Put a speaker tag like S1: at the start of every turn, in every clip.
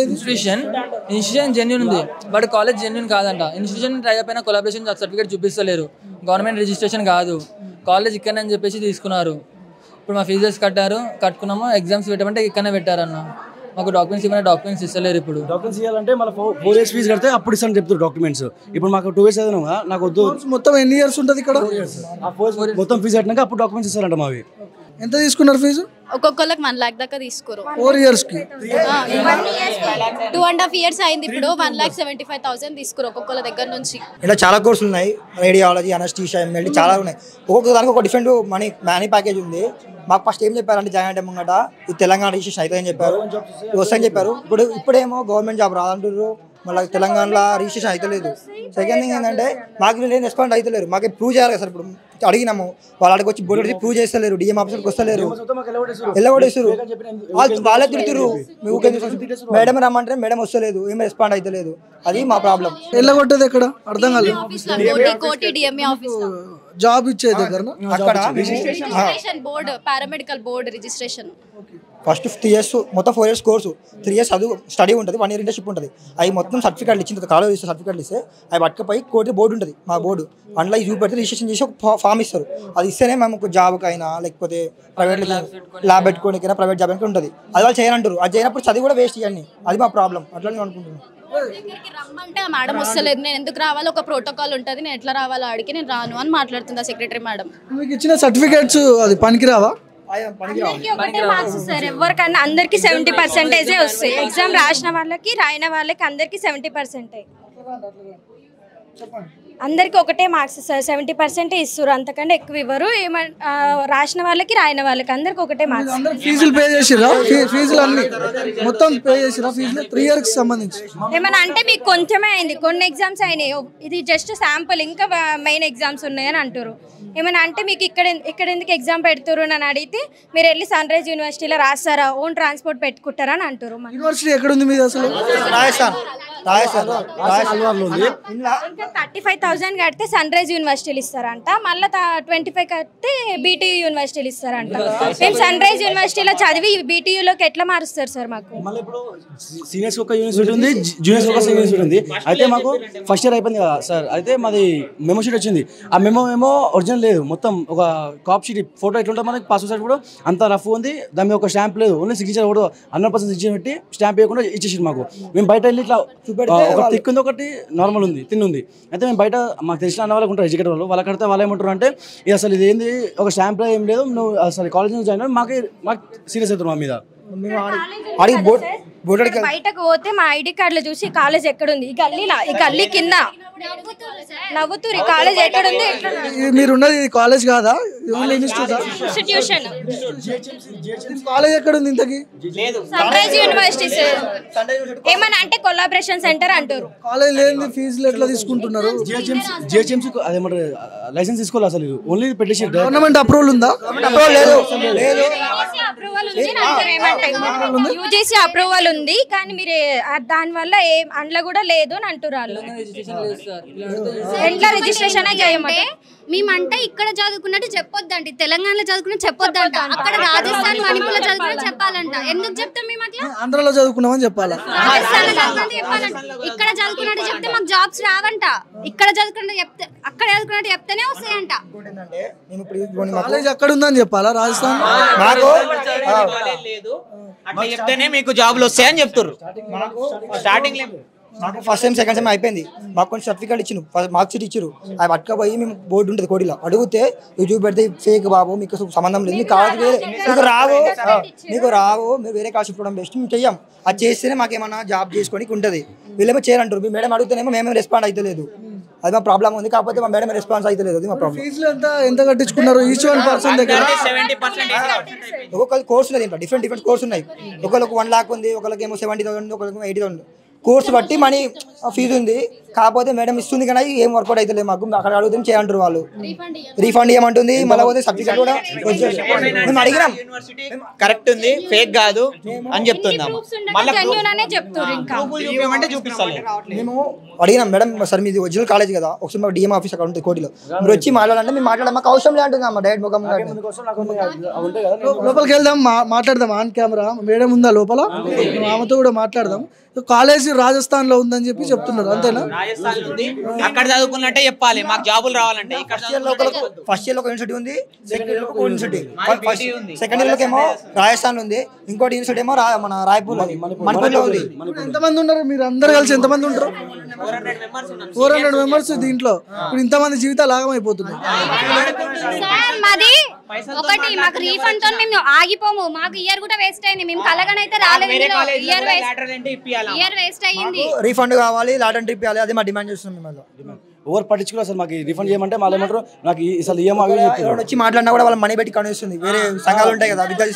S1: Institution genuine ఉంది, but college genuine కాదంట. Institution try అయిపోయిన కొలాబరేషన్ సర్టిఫికేట్ చూపిస్తలేరు, గవర్నమెంట్ రిజిస్ట్రేషన్ కాదు, కాలేజ్ ఇక్కడనే అని చెప్పేసి తీసుకున్నారు. ఇప్పుడు మా ఫీజెస్ కట్టుకున్నాము, ఎగ్జామ్స్ పెట్టమంటే ఇక్కడనే పెట్టారన్న. మాకు డాక్యుమెంట్స్ ఇవ్వమని డాక్యుమెంట్స్ ఇస్తలేరు. ఇప్పుడు
S2: డాక్యుమెంట్స్ ఇవ్వాలంటే మళ్ళీ 4 years ఫీజు కడితే అప్పుడు ఇస్తాను చెప్తారు డాక్యుమెంట్స్. ఇప్పుడు మాకు 2 years చదివినా నాకు వద్దు.
S3: మొత్తం ఎన్ని ఇయర్స్ ఉంటుంది ఇక్కడ?
S2: మొత్తం ఫీజు కట్టినాక అప్పుడు డాక్యుమెంట్స్ ఇస్తారంట. మావి
S3: ఎంత తీసుకున్నారు ఫీజు?
S4: ఒక్కొక్కరికి 1 lakh దాకా తీసుకోరు.
S3: 4 years కి
S4: 2.5 years అయింది. ఇప్పుడు 1,75,000 తీసుకోరు ఒక్కొక్కల దగ్గర నుంచి.
S5: ఇలా చాలా కోర్సులు ఉన్నాయి, రేడియాలజీ, అనస్థీషియా, ఎంఎల్టీ చాలా ఉన్నాయి. ఒక్కొక్క దానికి ఒక డిఫరెంట్ మనీ ప్యాకేజ్ ఉంది. మాకు ఫస్ట్ ఏం చెప్పారంటే జాయిన్ అంటే ముంగట ఇది తెలంగాణ రిజిస్ట్రేషన్ అవుతుందని చెప్పారు, వస్తాయని చెప్పారు. ఇప్పుడేమో గవర్నమెంట్ జాబ్ రాదంటారు, మళ్ళీ తెలంగాణలో రిజిస్ట్రేషన్ అవుతలేదు. సెకండ్ థింగ్ ఏంటంటే మాకు వీళ్ళు రెస్పాండ్ అవుతలేరు. మాకు ప్రూవ్ చేయాలి కదా సార్. ఇప్పుడు అడిగినాము, వాళ్ళు అడిగి వచ్చి బోర్డు వచ్చి ప్రూవ్ చేస్తలేరు, డిఎం ఆఫీసర్కి వస్తలేరు, ఎల్లగొడేస్తారు. వాళ్ళే తిడుతురు, మేడం రమ్మంటే మేడం వస్తలేదు, ఏం రెస్పాండ్ అవుతలేదు. అది మా ప్రాబ్లం.
S3: ఎల్లగొట్టేది ఎక్కడ అర్థం కాలేదు. జాబ్ ఇచ్చే దగ్గర
S5: అక్కడ
S4: board, paramedical board registration.
S5: First 3 years మొత్తం 4 years కోర్సు, 3 years చదువు స్టడీ ఉంటుంది, 1 year ఇంటర్న్షిప్ ఉంటుంది. అవి మొత్తం సర్టిఫికేట్లు ఇచ్చిన కాలేజ్ ఇస్తే సర్టిఫికేట్లు ఇస్తే అవి పట్టుకపోయి కోర్టు బోర్డు ఉంటుంది, మా బోర్డు అందులో చూపెడితే పెడితే రిజిస్ట్రేషన్ చేసి ఒక ఫామ్ ఇస్తారు. అది ఇస్తేనే మేము జాబ్కి అయినా లేకపోతే ప్రైవేట్ ల్యాబ్ పెట్టుకోనికైనా ప్రైవేట్ జాబ్ అనేది ఉంటుంది. అది వాళ్ళు చేయనంటారు. అది చేయనప్పుడు చదివి కూడా వేస్ట్ ఇవన్నీ. అది మా ప్రాబ్లం. అట్లా నేను అనుకుంటున్నాను.
S4: రమ్మంటే మేడం వస్తలేదు, నేను ఎందుకు రావాలి, ఒక ప్రోటోకాల్ ఉంటుంది, నేను ఎట్లా రావాలో అడిగి నేను రాను అని మాట్లాడుతుందా సెక్రటరీ మేడం.
S3: మీకు ఇచ్చిన సర్టిఫికేట్స్ అది పనికిరావా?
S6: ఎవరికన్నా అందరికి 70% వస్తాయి. ఎగ్జామ్ రాసిన వాళ్ళకి రాయన వాళ్ళకి అందరికి 70%. అందరికి ఒకటే మార్క్స్ సార్, 70% ఇస్తారు, అంతకంటే ఎక్కువ ఇవ్వరు. రాసిన వాళ్ళకి రాయన వాళ్ళకి అందరికి ఒకటే మార్క్స్.
S3: ఫీజులు పే చేసిరా? ఫీజులు అన్ని మొత్తం పే చేసిరా? ఫీజులు 3 years సంబంధించి
S6: ఏమన్నా అంటే మీకు కొంచెమే అయింది, కొన్ని ఎగ్జామ్స్ అయినాయి, ఇది జస్ట్ శాంపుల్, ఇంకా మెయిన్ ఎగ్జామ్స్ ఉన్నాయని అంటారు. ఏమన్నా అంటే మీకు ఇక్కడ ఎందుకు ఎగ్జామ్ పెడతారు అని అడిగితే మీరు వెళ్ళి సన్ రైజ్ యూనివర్సిటీలో రాస్తారా, ఓన్ ట్రాన్స్పోర్ట్ పెట్టుకుంటారా అని అంటారు.
S3: యూనివర్సిటీ ఎక్కడ ఉంది మీది అసలు?
S5: రాజస్థాన్.
S6: 35,000 కడితే సన్ రైజ్ యూనివర్సిటీలు ఇస్తారంట, మళ్ళీ 25 కడితే బీటీయూ యూనివర్సిటీలు ఇస్తారంట. మేము సన్ రైజ్ యూనివర్సిటీలో చదివి బీటీయూలోకి ఎట్లా మారుస్తారు సార్? మాకు
S2: మళ్ళీ ఇప్పుడు సీనియర్స్ ఒక యూనివర్సిటీ ఉంది, జూనియర్స్ ఒక యూనివర్సిటీ ఉంది. అయితే మాకు ఫస్ట్ ఇయర్ అయిపోయింది కదా సార్, అయితే మాది మెమో షీట్ వచ్చింది. ఆ మెమో ఒరిజినల్ లేదు, మొత్తం ఒక కాపీ షీట్ ఫోటో ఎట్లుంటే మనకి పాస్పోర్ట్ సైజ్ కూడా అంత రఫ్ ఉంది, దాని మీద ఒక స్టాంప్ లేదు, ఓన్లీ సిగ్నేచర్ కూడా 100% సిగ్నేచర్ పెట్టి స్టాంప్ వేయకుండా ఇచ్చేసి మాకు. మేము బయట వెళ్ళి ఇట్లా ఒక థిక్ ఉంది, ఒకటి నార్మల్ ఉంది, తిన్ ఉంది. అయితే మేము బయట మాకు తెలిసిన అన్న వాళ్ళకి ఉంటారు ఎడ్యుకేటర్ వాళ్ళు, వాళ్ళకి కడితే వాళ్ళు ఏమంటారు అంటే ఇది అసలు ఇది ఏంది, ఒక స్టాంప్ ఏం లేదు, నువ్వు అసలు కాలేజ్ నుంచి జాయిన్ మాకు సీరియస్ అవుతారు మా మీద.
S6: బయటకు పోతే మా ఐడి కార్డులు చూసి కాలేజ్ ఎక్కడుంది, ఈ గల్లీ కింద నవ్వుతూరి కాలేజ్ ఎక్కడుంది.
S3: మీరున్నది కాలేజ్ కాదా?
S6: ఇన్స్టిట్యూషన్.
S3: కాలేజ్ ఎక్కడుంది ఇంతకి?
S6: Sunrise University sir. ఏమన్నా అంటే కొలాబరేషన్ సెంటర్ అంటారు.
S3: కాలేజ్ లేని ఫీజులు ఎట్లా తీసుకుంటున్నారు?
S2: జిహెచ్ఎంసీ అదేమంటారు లైసెన్స్ తీసుకోవాలి, అసలు ఓన్లీ పెట్టేసి
S3: గవర్నమెంట్ అప్రూవల్ ఉందా?
S6: యూజీసీ అప్రూవల్ ఉంది, కానీ మీరు దానివల్ల ఏం అండ్ల కూడా లేదు అని అంటున్నారు. ఎట్లా రిజిస్ట్రేషన్ చేయమంటే
S4: మేమంటే ఇక్కడ చదువుకున్నట్టు చెప్పొద్దండి, తెలంగాణలో చదువుకున్నట్టు చెప్పొద్దంట, అక్కడ రాజస్థాన్ మణిపూర్లో చదువుకున్నట్టు చెప్పాలంట. ఎందుకు చెప్తాం మేము అట్లా?
S3: ఆంధ్రలో చదువుకున్నామని చెప్పాలా?
S4: రాజస్థాన్ లో చదువుకున్నట్టు చెప్పాలంట. ఇక్కడ చదువుకున్నట్టు చెప్తే మాకు జాబ్స్ రావంట, ఇక్కడ చదువుకున్నట్టు చెప్తే అక్కడ చదువుకున్నట్టు చెప్తేనే వస్తాయంట.
S3: కాలేజ్ ఎక్కడ ఉందని చెప్పాలా? రాజస్థాన్
S7: అట్లా చెప్తేనే మీకు జాబ్లు వస్తాయని చెప్తారు. స్టార్టింగ్
S5: మాకు ఫస్ట్ టైం సెకండ్ టైం అయిపోయింది, మాకు కొంచెం సర్టిఫికేట్ ఇచ్చారు, మార్క్ షీట్ ఇచ్చారు. అవి పట్టుకపోయి మేము బోర్డు ఉంటుంది కోడిలో అడిగితే ఇవి పెడితే ఫేక్ బాబు, మీకు సంబంధం లేదు, మీకు కాదు, మీకు రావు, మీరు వేరే కాల్ చెప్పడం బెస్ట్, మేము చెయ్యం. అది చేస్తేనే మాకేమన్నా జాబ్ చేసుకోనికి ఉంటుంది. వీళ్ళేమో చేయాలంటారు, మీ మేడం అడుగుతేనేమో మేమేమో రెస్పాండ్ అవుతలేదు. అది మా ప్రాబ్లం ఉంది, కాకపోతే మా మేడం రెస్పాన్స్ అవుతలేదు. అది మా ప్రాబ్లం.
S3: ఫీజులు ఎంత కట్టించుకున్నారు? ఈచ్ 1% దగ్గర
S5: ఒక్కొక్క కోర్సు ఉన్నది, డిఫరెంట్ కోర్సు ఉన్నాయి. ఒకరికి 1 lakh ఉంది, ఒకరికి ఏమో 70,000, ఒకరికి 80,000. కోర్స్ బట్టి మనీ ఫీజు ఉంది, కాకపోతే మేడం ఇస్తుంది కానీ ఏం వర్కౌట్ అయితే మాకు అక్కడ అడుగుతాం చేయంటారు వాళ్ళు, రీఫండ్ ఏమంటుంది మళ్ళీ పోతే సర్టిఫికేట్ కూడా మేము అడిగినాం
S7: కరెక్ట్ ఉంది ఫేక్ కాదు అని చెప్తున్నాం. మేము
S5: అడిగినాం మేడం సార్ మీది ఒరిజినల్ కాలేజ్ కదా, ఒకసారి మాకు డిఎం ఆఫీస్ అక్కడ ఉంటుంది కోటిలో, మీరు వచ్చి మాట్లాడాలంటే మేము మాట్లాడాం, మాకు అవసరం లేదంటుంది అమ్మ డైరెక్ట్ ముఖం
S3: లోపలికి వెళ్దాం, మాట్లాడదాం ఆన్ కెమెరా. మేడం ఉందా లోపల, ఆమెతో కూడా మాట్లాడదాం. కాలేజ్ రాజస్థాన్ లో ఉందని చెప్పి చెప్తున్నారు, అంతేనా?
S7: రాజస్థాన్ ఉంది, అక్కడ చదువుకున్నట్టే చెప్పాలి, మాకు జాబులు రావాలంటే.
S5: ఫస్ట్ ఇయర్ లో ఒక యూనివర్సిటీ ఉంది, సెకండ్ ఇయర్ లో ఒక యూనివర్సిటీ, సెకండ్ ఇయర్ లోకి ఏమో రాజస్థాన్ ఉంది, ఇంకోటి యూనివర్సిటీ ఏమో మన రాయ్పూర్ మణిపూర్ లో ఉంది.
S3: ఎంతమంది ఉన్నారు మీరు అందరు కలిసి? ఎంతమంది ఉంటారు? 400 మెంబర్స్ దీంట్లో. ఇప్పుడు ఇంతమంది జీవితాలు ఆగమైపోతున్నాయి.
S4: ఒకటి మాకు రీఫండ్ తో మేము ఆగిపోము, మాకు ఇయర్ కూడా వేస్ట్ అయింది, మేము కలగనైతే రాలేదు, ఇయర్ వేస్ట్ అయ్యింది.
S5: రీఫండ్ కావాలి, లాటన్ ట్రిప్ ఇవ్వాలి, అది మా డిమాండ్ చేస్తున్నాం. మేము
S2: ఓవర్ పట్టించుకోవాలి సార్, మాకు రిఫండ్ చేయమంటే వాళ్ళు ఏమంటారు నాకు అసలు
S5: వచ్చి మాట్లాడినా కూడా వాళ్ళ మనీ పెట్టి కనిపిస్తుంది. వేరే సంఘాలు ఉంటాయి కదా విద్యార్థి,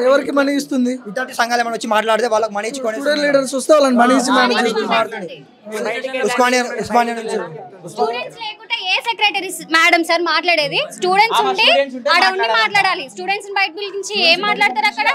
S3: ఎవరికి మనీ ఇస్తుంది?
S5: విద్యార్థి సంఘాలు ఏమైనా వచ్చి మాట్లాడితే వాళ్ళకి మనీ ఇచ్చుకొని
S3: లీడర్స్ వస్తే వాళ్ళని మనీ ఇచ్చి
S5: ఉస్మానియా నుంచి
S4: స్టూడెంట్స్ లేకుంటే ఏ సెక్రటరీ మేడం సార్ మాట్లాడేది? స్టూడెంట్స్ ఉంటే ఆడ ఉండి మాట్లాడాలి, స్టూడెంట్స్ బయట నుంచి ఏం మాట్లాడతారు అక్కడ?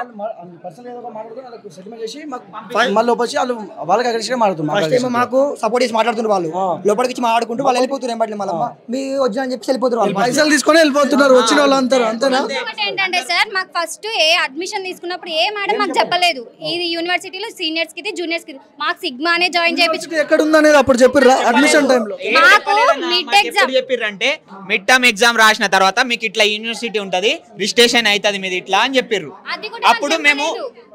S5: మాకు సపోర్ట్ చేసి మాట్లాడుతున్నారు వాళ్ళు, లోపలికి ఆడుకుంటూ వాళ్ళు వెళ్ళిపోతున్నారు. ఏం మళ్ళీ మీ వచ్చిన అని చెప్పి వెళ్ళిపోతున్నారు, వాళ్ళు
S3: పైసలు తీసుకొని వెళ్ళిపోతున్నారు వచ్చిన వాళ్ళంతా, అంతేనా?
S4: ఏంటంటే సార్ మాకు ఫస్ట్ అడ్మిషన్ తీసుకున్నప్పుడు ఏ మేడం మాకు చెప్పలేదు, ఇది యూనివర్సిటీలో సీనియర్స్ కి జూనియర్స్ కి మాకు సిగ్మానే జాయిన్ చేయించు
S3: ఎక్కడ ఉందనేది అప్పుడు చెప్పిర్రా అడ్మిషన్ టైంలో?
S4: మాకు మిడ్ ఎగ్జామ్
S7: చెప్పిర్రంటే మిడ్ టర్మ్ ఎగ్జామ్ రాసిన తర్వాత మీకు ఇట్లా యూనివర్సిటీ ఉంటది, రిజిస్ట్రేషన్ అవుతుంది మీది ఇట్లా అని చెప్పిర్రు. అప్పుడు మేము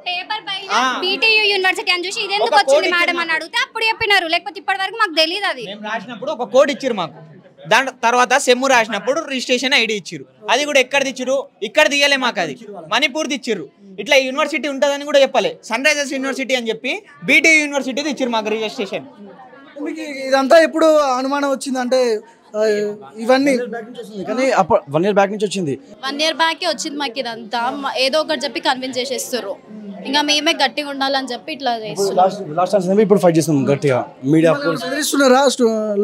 S4: పేపర్ పైన బీటీయూ యూనివర్సిటీ అని చూసి ఇది ఎందుకు వచ్చింది మేడం అని అడిగితే అప్పుడు చెప్పినారు, లేకపోతే ఇప్పటి వరకు మాకు తెలియదు. అది
S7: మేము రాసినప్పుడు ఒక కోడ్ ఇచ్చిర్రు మాకు, దాని తర్వాత సెమ్ రాసినప్పుడు రిజిస్ట్రేషన్ ఐడి ఇచ్చిర్రు, అది కూడా ఎక్కడిది ఇచ్చిర్రు? ఇక్కడ తీయలే మాకు, అది మణిపూర్ది ఇచ్చిర్రు. ఇట్లా యూనివర్సిటీ ఉంటుందని కూడా చెప్పలే, సన్ రైజర్స్ యూనివర్సిటీ అని చెప్పి బీటీ యూనివర్సిటీది ఇచ్చిర్రు మాకు రిజిస్ట్రేషన్.
S3: ఇదంతా ఎప్పుడు అనుమానం వచ్చింది అంటే ఇవన్నీ
S2: కానీ 1 year బ్యాక్ నుంచి వచ్చింది,
S8: 1 year బ్యాకే వచ్చింది మాకు. ఇదంతా ఏదో ఒకటి చెప్పి కన్విన్స్ చేసేస్తారు, ఇంకా మేమే గట్టిగా ఉండాలని చెప్పి ఇట్లా చేస్తున్నాం.
S2: ఇప్పుడు ఫైట్ చేస్తున్నాం గట్టిగా. మీడియా
S3: తెలుస్తున్నారా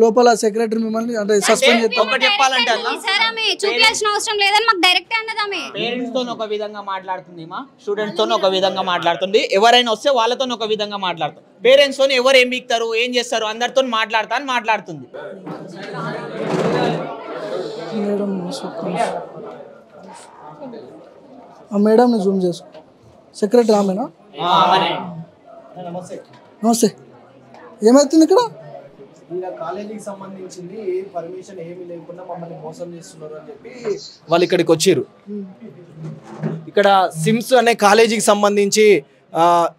S3: లోపల సెక్రటరీ మిమ్మల్ని అంటే సస్పెండ్ చేస్తాం
S7: చెప్పాలంటే
S4: చూపించాల్సిన అవసరం లేదని మాకు డైరెక్ట్ అన్నదామే.
S7: పేరెంట్స్ తో ఒక విధంగా మాట్లాడుతుంది, మా స్టూడెంట్స్ తో ఒక విధంగా మాట్లాడుతుంది, ఎవరైనా వస్తే వాళ్ళతో ఒక విధంగా మాట్లాడుతుంది. పేరెంట్స్ తో ఎవరు ఏం బిక్తారు ఏం చేస్తారు అందరితో మాట్లాడతా అని మాట్లాడుతుంది.
S3: మేడం జూమ్ చేసుకో. సెక్రటరీ ఆమెనా? నమస్తే. ఏమవుతుంది ఇక్కడ?
S9: కాలేజీకి సంబంధించింది పర్మిషన్ ఏమీ లేకుండా మమ్మల్ని మోసం చేస్తున్నారు అని చెప్పి వాళ్ళు ఇక్కడికి వచ్చారు. ఇక్కడ సిమ్స్ అనే కాలేజీకి సంబంధించి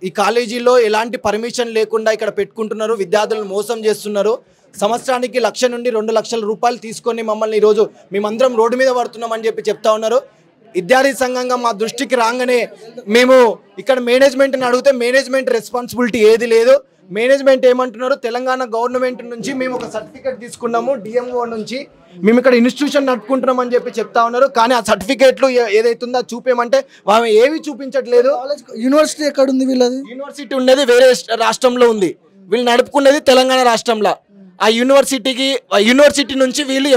S9: ఈ కాలేజీలో ఎలాంటి పర్మిషన్ లేకుండా ఇక్కడ పెట్టుకుంటున్నారు, విద్యార్థులను మోసం చేస్తున్నారు. సంవత్సరానికి 1,00,000 నుండి 2 లక్షల రూపాయలు తీసుకొని మమ్మల్ని ఈరోజు మేమందరం రోడ్డు మీద పడుతున్నామని చెప్పి చెప్తా ఉన్నారు. విద్యార్థి సంఘంగా మా దృష్టికి రాగానే మేము ఇక్కడ మేనేజ్మెంట్ని అడిగితే మేనేజ్మెంట్ రెస్పాన్సిబిలిటీ ఏది లేదు. మేనేజ్మెంట్ ఏమంటున్నారు, తెలంగాణ గవర్నమెంట్ నుంచి మేము ఒక సర్టిఫికేట్ తీసుకున్నాము డిఎంఓ నుంచి, మేము ఇక్కడ ఇన్స్టిట్యూషన్ నడుపుకుంటున్నాం అని చెప్పి చెప్తా ఉన్నారు. కానీ ఆ సర్టిఫికేట్లు ఏదైతుందో చూపేమంటే ఆమె ఏవి చూపించట్లేదు.
S3: యూనివర్సిటీ ఎక్కడ ఉంది వీళ్ళది?
S9: యూనివర్సిటీ ఉండేది వేరే రాష్ట్రంలో ఉంది, వీళ్ళు నడుపుకునేది తెలంగాణ రాష్ట్రంలో. ఆ యూనివర్సిటీ నుంచి వీళ్ళు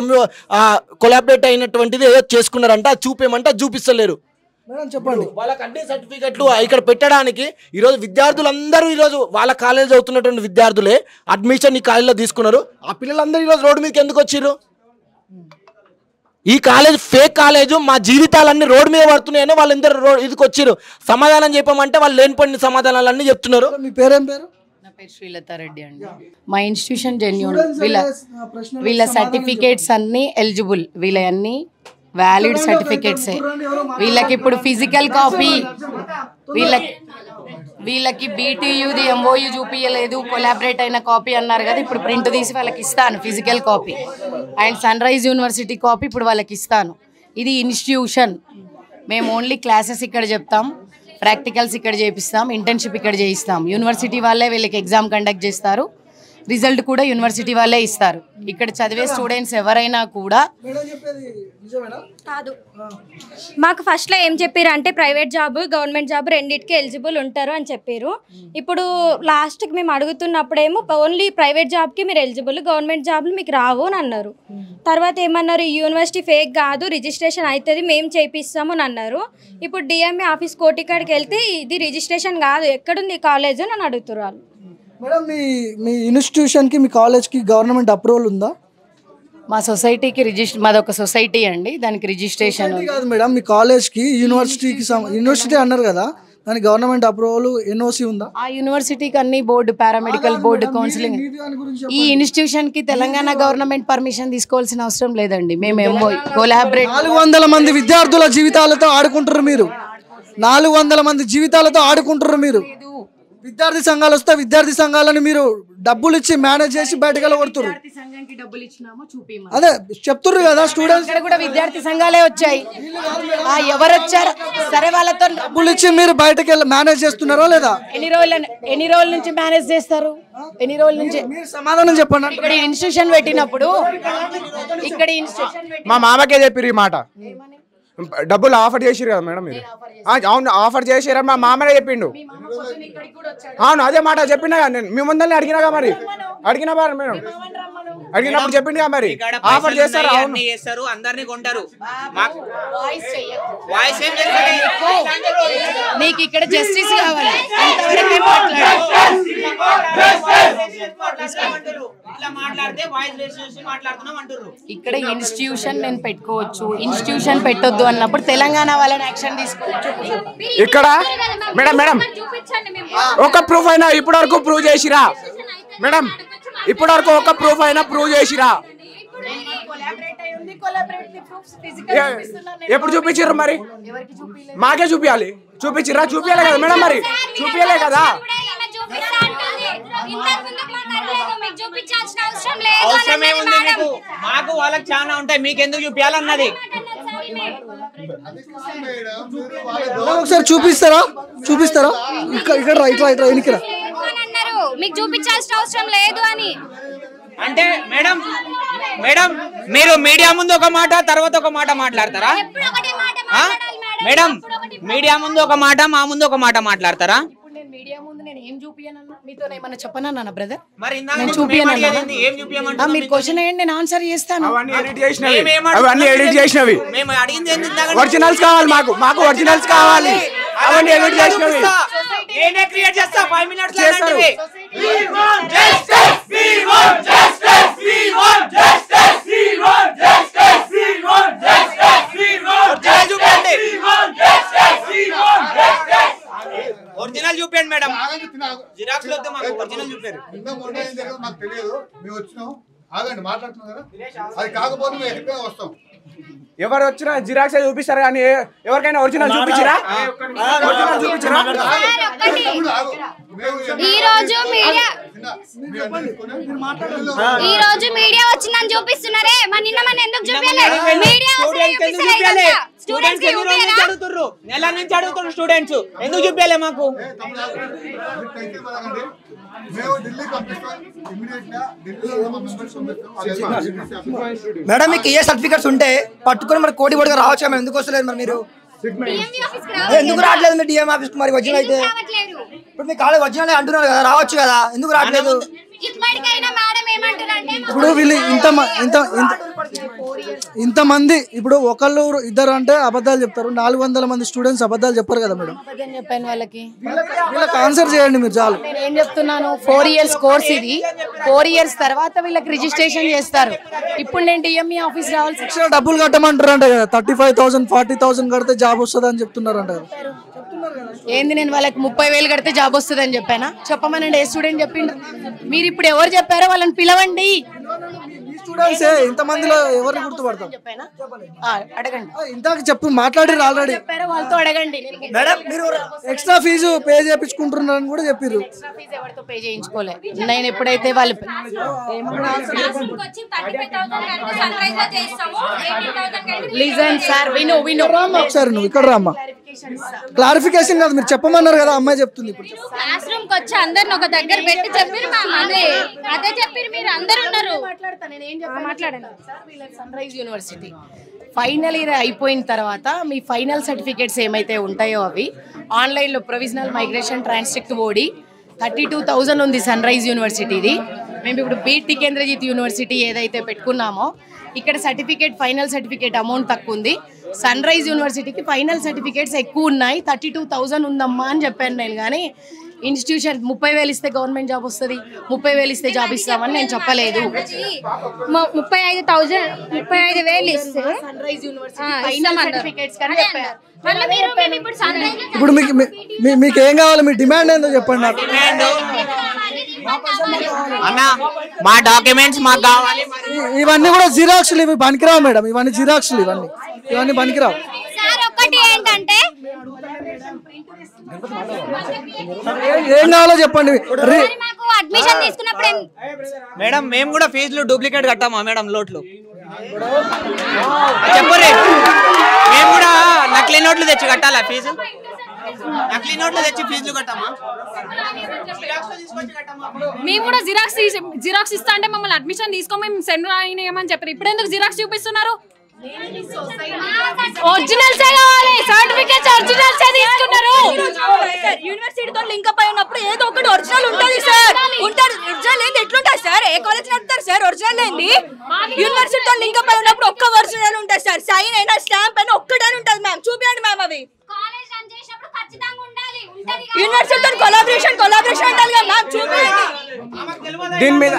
S9: కొలాబరేట్ అయినటువంటిది ఏదో చేసుకున్నారంట, అది చూపేమంటే అది చూపిస్తలేరు.
S3: చెప్పండి.
S9: వాళ్ళకి అన్ని సర్టిఫికెట్లు ఇక్కడ పెట్టడానికి ఈరోజు విద్యార్థులందరూ ఈరోజు వాళ్ళ కాలేజ్ అవుతున్నటువంటి విద్యార్థులే అడ్మిషన్ ఈ కాలేజీలో తీసుకున్నారు. ఆ పిల్లలందరూ ఈరోజు రోడ్డు మీదకి ఎందుకు వచ్చారు? ఈ కాలేజ్ ఫేక్ కాలేజు, మా జీవితాలన్నీ రోడ్డు మీద పడుతున్నాయని వాళ్ళందరూ ఇదికి వచ్చారు. సమాధానం చెప్పమంటే వాళ్ళు లేనిపోయిన సమాధానాలన్నీ చెప్తున్నారు.
S3: మీ పేరేం పేరు?
S10: నా పేరు శ్రీలతారెడ్డి అండి. మా ఇన్స్టిట్యూషన్ జెన్యూన్, వీళ్ళ సర్టిఫికేట్స్ అన్నీ ఎలిజిబుల్, వీళ్ళ అన్నీ వ్యాలిడ్ సర్టిఫికేట్సే. వీళ్ళకి ఇప్పుడు ఫిజికల్ కాపీ, వీళ్ళకి బీటీయూది ఎంఓయూ చూపించలేదు, కొలాబరేట్ అయిన కాపీ అన్నారు కదా, ఇప్పుడు ప్రింట్ తీసి వాళ్ళకి ఇస్తాను physical copy. And sun rise university copy ఇప్పుడు వాళ్ళకి ఇస్తాను. ఇది ఇన్స్టిట్యూషన్, మేము ఓన్లీ క్లాసెస్ ఇక్కడ చెప్తాం, ప్రాక్టికల్స్ ఇక్కడ చేపిస్తాం, ఇంటర్న్షిప్ ఇక్కడ చేయిస్తాం. యూనివర్సిటీ వాళ్ళే వీళ్ళకి ఎగ్జామ్ కండక్ట్ చేస్తారు. రిజల్ట్ కూడా యూనివర్సిటీ వాళ్ళే ఇస్తారు. ఇక్కడ చదివే స్టూడెంట్స్ ఎవరైనా కూడా
S6: కాదు. మాకు ఫస్ట్లో ఏం చెప్పారు అంటే ప్రైవేట్ జాబ్ గవర్నమెంట్ జాబ్ రెండింటికి ఎలిజిబుల్ ఉంటారు అని చెప్పారు. ఇప్పుడు లాస్ట్కి మేము అడుగుతున్నప్పుడేమో ఓన్లీ ప్రైవేట్ జాబ్కి మీరు ఎలిజిబుల్, గవర్నమెంట్ జాబ్లు మీకు రావు అని అన్నారు. తర్వాత ఏమన్నారు, ఈ యూనివర్సిటీ ఫేక్ కాదు, రిజిస్ట్రేషన్ అవుతుంది, మేము చేపిస్తాము అని అన్నారు. ఇప్పుడు డిఎంఏ ఆఫీస్ కోటికాడికి వెళ్తే ఇది రిజిస్ట్రేషన్ కాదు, ఎక్కడుంది కాలేజ్ అని అడుగుతున్నారు.
S3: మేడం మీ ఇన్స్టిట్యూషన్కి మీ కాలేజ్కి గవర్నమెంట్ అప్రూవల్ ఉందా?
S10: మా సొసైటీకి మాది ఒక సొసైటీ అండి, దానికి రిజిస్ట్రేషన్
S3: కాదు మేడం. మీ కాలేజ్కి యూనివర్సిటీ అన్నారు కదా, దానికి గవర్నమెంట్ అప్రూవల్ ఎన్ఓసి ఉందా?
S10: ఆ యూనివర్సిటీకి అన్ని బోర్డు, పారామెడికల్ బోర్డు, కౌన్సిలింగ్. ఈ ఇన్స్టిట్యూషన్కి తెలంగాణ గవర్నమెంట్ పర్మిషన్ తీసుకోవాల్సిన అవసరం లేదండి. మేము కొలాబరేట్
S3: 400 మంది విద్యార్థుల జీవితాలతో ఆడుకుంటారు మీరు. 400 మంది జీవితాలతో ఆడుకుంటారు మీరు. విద్యార్థి సంఘాలు వస్తే విద్యార్థి సంఘాలను మీరు డబ్బులు ఇచ్చి మేనేజ్ చేసి బయటకు వెళ్ళగొడుతున్నారు. అదే చెప్తున్నారు కదా స్టూడెంట్స్
S10: కూడా విద్యార్థి సంఘాలే వచ్చాయి. ఎవరు వచ్చారు సరే, వాళ్ళతో
S3: డబ్బులు ఇచ్చి మీరు బయటకు వెళ్ళి మేనేజ్ చేస్తున్నారా లేదా?
S10: ఎన్ని రోజుల నుంచి మేనేజ్ చేస్తారు? ఎన్ని రోజుల నుంచి?
S3: సమాధానం చెప్పండి.
S10: ఇక్కడ ఇన్స్టిట్యూషన్ పెట్టినప్పుడు ఇక్కడ ఇన్స్టిట్యూషన్
S11: మా మామకే చెప్పిరు ఈ మాట. డబ్బులు ఆఫర్ చేసిరు కదా మేడం మీరు. అవును, ఆఫర్ చేసిరా, మా మామనే చెప్పిండు. అవును, అదే మాట చెప్పినా నేను మీ ముందరనే అడిగినాగా. మరి అడిగినా మేడం, అడిగినప్పుడు చెప్పిండుగా మరి ఆఫర్ చేస్తారు. అవును
S7: చేస్తారు, అందరినీ కొంటారు.
S10: నీకు ఇక్కడ జస్టిస్ కావాలి. ఇక్కడ ఇన్స్టిట్యూషన్ నేను పెట్టుకోవచ్చు, ఇన్స్టిట్యూషన్ పెట్టొద్దు అన్నప్పుడు తెలంగాణ వాళ్ళని యాక్షన్ తీసుకోవచ్చు.
S11: ఇక్కడ మేడం ఒక ప్రూఫ్ అయినా ఇప్పటి వరకు ప్రూవ్ చేసిరా మేడం? ఇప్పటి వరకు ఒక ప్రూఫ్ అయినా ప్రూవ్ చేసిరా? ఎప్పుడు చూపించారు మరి? మాకే చూపించాలి. చూపించిరా? చూపించాలి కదా మేడం. మరి చూపించలే కదా.
S7: మాకు వాళ్ళకి చాలా ఉంటాయి, మీకు ఎందుకు చూపించాలన్నది.
S3: ఒకసారి చూపిస్తారా? ఇక్కడ ఎన్నికరా
S4: మీకు చూపించాల్సిన అవసరం లేదు అని
S7: అంటే మేడం మీరు మీడియా ముందు ఒక మాట, తర్వాత ఒక మాట మాట్లాడతారా మేడం? మీడియా ముందు ఒక మాట, మా ముందు ఒక మాట మాట్లాడతారా?
S10: మీడియా ముందు నేను ఏం చూపియనన్నా? మీతో ఏమన్నా చెప్పనన్నా బ్రదర్?
S7: మరి
S10: నేను చూపియనన్నా? మీరు క్వశ్చన్ అయ్యండి, నేను ఆన్సర్ చేస్తాను.
S11: అవన్నీ ఎడిట్ చేసినవి. ఒరిజినల్స్ కావాలి మాకు ఒరిజినల్స్ కావాలి. అవన్నీ ఎడిట్ చేసినవి.
S7: నేనే క్రియేట్ చేస్తా 5 మినిట్స్ లో. ఒరిజినల్ చూపండి మేడం. జిరాక్స్ వద్దు మాకు, ఒరిజినల్ చూపారు.
S12: మాకు తెలియదు, మేము వచ్చినాం. ఆగండి, మాట్లాడుతున్నాం కదా. అది కాకపోతే మేము ఎక్కడికైనా వస్తాం.
S11: ఎవరు వచ్చినా జిరాక్స్ చూపిస్తారు కానీ ఎవరికైనా ఒరిజినల్ చూపించరా?
S4: ఈ రోజు మీడియా వచ్చిందని చూపిస్తున్నారే, మరి నిన్న మన ఎందుకు చూపించలేదు?
S7: స్టూడెంట్స్ అడుగుతున్నారు, నెల నుంచి అడుగుతున్నారు స్టూడెంట్స్, ఎందుకు చూపించలే మాకు?
S5: మేడం మీకు ఏ సర్టిఫికెట్స్ ఉంటే పట్టుకొని మరి కోటి బడిగా రావచ్చు. మేము ఎందుకు వస్తలేదు మరి? మీరు ఎందుకు రావట్లేదు? మీరు డిఎం ఆఫీస్ మరి ఒరిజినల్ అయితే ఇప్పుడు మీ కాలేజ్ ఒరిజినల్ అంటున్నారు కదా, రావచ్చు కదా, ఎందుకు రావట్లేదు?
S3: ఇప్పుడు వీళ్ళు ఇంతమంది ఇప్పుడు ఒకళ్ళు ఇద్దరు అంటే అబద్ధాలు చెప్తారు. 400 మంది స్టూడెంట్స్ అబద్ధాలు చెప్పారు కదా మేడం.
S10: చెప్పాను వాళ్ళకి
S3: ఆన్సర్ చేయండి మీరు చాలు.
S10: నేను ఏం చెప్తున్నాను, 4 years కోర్స్ ఇది. 4 years తర్వాత వీళ్ళకి రిజిస్ట్రేషన్ చేస్తారు. ఇప్పుడు నేను డిఎంఈ ఆఫీస్ రావాల్సి
S3: ఎక్స్ట్రా డబ్బులు కట్టమంటారు అంటే కదా, 35,000 40,000 కడితే జాబ్ వస్తుంది అని చెప్తున్నారు అంట.
S10: ఏంది, నేను వాళ్ళకి 30,000 కడితే జాబ్ వస్తుంది అని చెప్పానా? చెప్పమనండి, ఏ స్టూడెంట్ చెప్పిండు? మీరు ఇప్పుడు ఎవరు చెప్పారో వాళ్ళని పిలవండి.
S3: స్టూడెంట్స్ ఇంతమందిలో ఎవరిని గుర్తుపడతాం
S10: అడగండి
S3: ఇందాక చెప్పు మాట్లాడిరు ఆల్రెడీ
S10: చెప్పారు వాళ్ళతో అడగండి
S5: మేడం మీరు
S3: ఎక్స్ట్రా ఫీజు పే చేయించుకుంటున్నారని కూడా చెప్పారు.
S10: ఎవరితో పే చేయించుకోలే. నేను ఎప్పుడైతే వాళ్ళు లిజన్ సార్ విను
S3: ఒకసారి నువ్వు ఇక్కడ రామ్మా. క్లారిఫికేషన్ కాదు మీరు చెప్పమన్నారు కదా, అమ్మాయి చెప్తుంది ఇప్పుడు.
S4: క్లాస్ రూమ్ కి వచ్చి అందరిని ఒక దగ్గర పెట్టి చెప్పిరు మ్యామ్. అదే చెప్పిరు, మీరు అందరు ఉన్నారు.
S10: Sunrise University final year అయిపోయిన తర్వాత మీ ఫైనల్ సర్టిఫికేట్స్ ఏమైతే ఉంటాయో అవి ఆన్లైన్లో ప్రొవిజనల్ మైగ్రేషన్ ట్రాన్స్క్రిప్ట్ ఓడి 32,000 ఉంది సన్ రైజ్ యూనివర్సిటీది. మేము ఇప్పుడు బీట్ టికేంద్రజిత్ యూనివర్సిటీ ఏదైతే పెట్టుకున్నామో ఇక్కడ సర్టిఫికేట్ ఫైనల్ సర్టిఫికేట్ అమౌంట్ తక్కువ ఉంది. సన్ రైజ్ యూనివర్సిటీకి ఫైనల్ సర్టిఫికేట్స్ ఎక్కువ ఉన్నాయి, 32,000 ఉందమ్మా అని చెప్పాను నేను. కానీ ఇన్స్టిట్యూషన్ 30,000 ఇస్తే గవర్నమెంట్ జాబ్ వస్తుంది, 30,000 ఇస్తే జాబ్ ఇస్తామని నేను చెప్పలేదు.
S4: 35,000 ఇస్తే
S10: Sunrise University final certificates కానీ చెప్పారు.
S3: ఇప్పుడు మీకు ఏం కావాలి, మీ డిమాండ్ ఏందో చెప్పండి నాకు.
S7: మా డాక్యుమెంట్స్ మాకు కావాలి.
S3: ఇవన్నీ కూడా జిరాక్స్లు, ఇవి పనికిరావు మేడం. ఇవన్నీ జిరాక్స్లు, ఇవన్నీ పనికిరావు.
S4: సార్ ఒకటి ఏంటంటే
S3: ఏం కావాలో చెప్పండి.
S4: మాకు అడ్మిషన్ తీసుకున్నప్పుడు
S7: మేడం మేము కూడా ఫీజులు డూప్లికేట్ కట్టామా మేడం లోట్లు చెప్పరే. మేము కూడా నకిలీ నోట్లు తెచ్చి కట్టాలా ఫీజు? నకిలీ నోట్లు తెచ్చి ఫీజులు కట్టామా?
S8: మేము కూడా జిరాక్స్ ఇస్తా అంటే మమ్మల్ని అడ్మిషన్ తీసుకో మేము సెండ్ రాయమని చెప్పారు. ఇప్పుడు ఎందుకు జిరాక్స్ చూపిస్తున్నారు? ఒరిజినల్స్ కావాలి, సర్టిఫికేట్స్ ఒరిజినల్స్ తీసుకున్నారు.
S13: యూనివర్సిటీతో లింక్ అప్ అయినప్పుడు ఏదో ఒకటి ఒరిజినల్ ఉంటుంది సార్. ఉంటారు ఒరిజినల్ ఏంది ఎట్లుంటుంది సార్? ఏ కాలేజ్ నడుపుతారు సార్ ఒరిజినల్ ఏంది? యూనివర్సిటీతో లింక్ అప్ అయినప్పుడు ఒక్క ఒరిజినల్ ఉంటుంది సార్. సైన్ అయినా స్టాంప్ అయినా ఒక్కటే ఉంటుంది మ్యామ్. చూపించండి మ్యామ్ అవి. యూనివర్సిటీతో కొలాబరేషన్ ఉండాలి కదా మ్యామ్, చూపించండి.
S7: దీని మీద